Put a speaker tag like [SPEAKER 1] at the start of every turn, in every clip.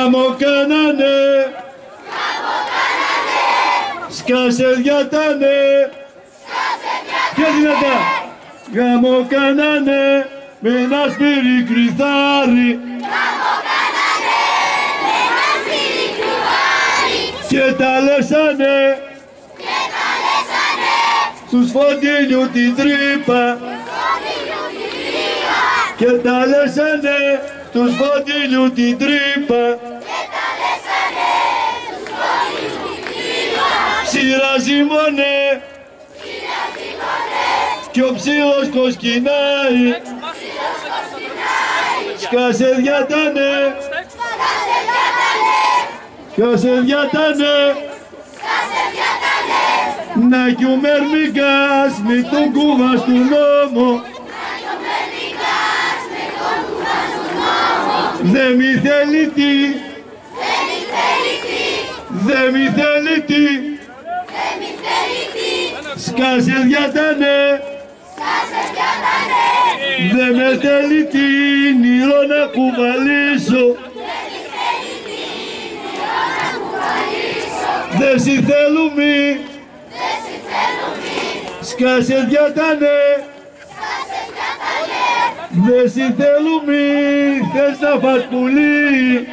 [SPEAKER 1] Γάμο κάνανε, σκάσε διατάνε, πιο δυνατά. Γάμο κάνανε με ένα σπίρι κρυθάρι, και τα λέσανε στους Φωτεινιού την τρύπα, και τα λέσανε στους Φωτεινιού την τρύπα, ψηράζει μόνε κι ο ψήλος κοσκινάει, σκάσε διατάνε, σκάσε διατάνε, να κι ο Μερμικάς με τον κούβα του νόμο, δε μη θέλει τι, δε μη θέλει τι, σκάσε διατάνε, δε με θέλει την ήρω να κουβαλήσω, δε συ θέλουμι, σκάσε διατάνε, δε συ θέλουμι, θες να φας πουλί,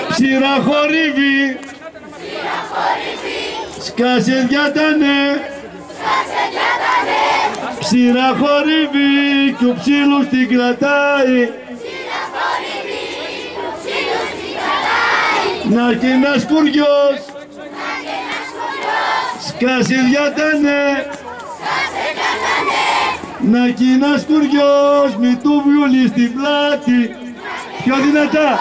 [SPEAKER 1] ψήρα χορύβι, σκάσε διατάνε, ψήρα χορύβι κι ο ψήλος την κρατάει, να κι ένας κουριός, σκάσε διατάνε, να κι ένας κουριός με το βιολί στην πλάτη, πιο δυνατά.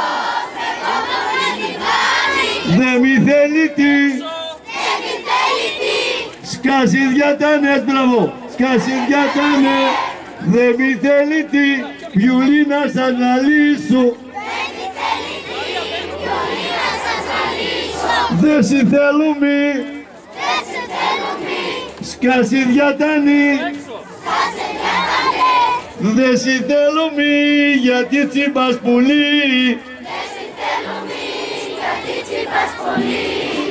[SPEAKER 1] Δε μη θέλει τι, σκάσε διατάνε, μπράβο, σκάσε διατάνε, δε μη θέλει τι, βιολί να σ' αναλύσω, δε συ θέλουμι, σκάσε διατάνε, δε συ θέλουμι, γιατί τσιμπάς πουλί,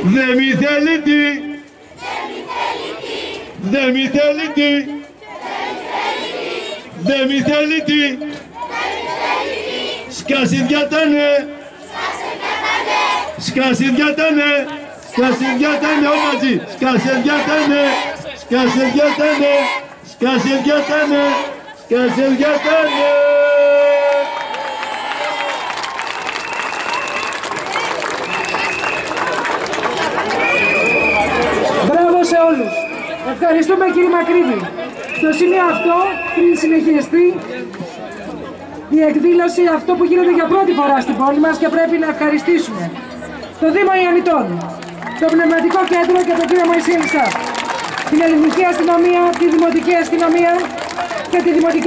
[SPEAKER 1] δε μη θέλει τι, δε μη θέλει τι, δε μη θέλει τι, σκάσε διατάνε, σκάσε διατάνε, σκάσε διατάνε όλοι μαζί, σκάσε διατάνε, σκάσε διατάνε, σκάσε διατάνε, σκάσε διατάνε.
[SPEAKER 2] Μπράβο σε όλους. Ευχαριστούμε κύριε Μακρύβη. Στο σημείο αυτό, πριν συνεχιστεί η εκδήλωση, αυτό που γίνεται για πρώτη φορά στην πόλη μας και πρέπει να ευχαριστήσουμε το Δήμο Ιωνιτών, το Πνευματικό Κέντρο και τον κύριο Μωυσή Ελισσά, την Ελληνική Αστυνομία, τη Δημοτική Αστυνομία και τη Δημοτική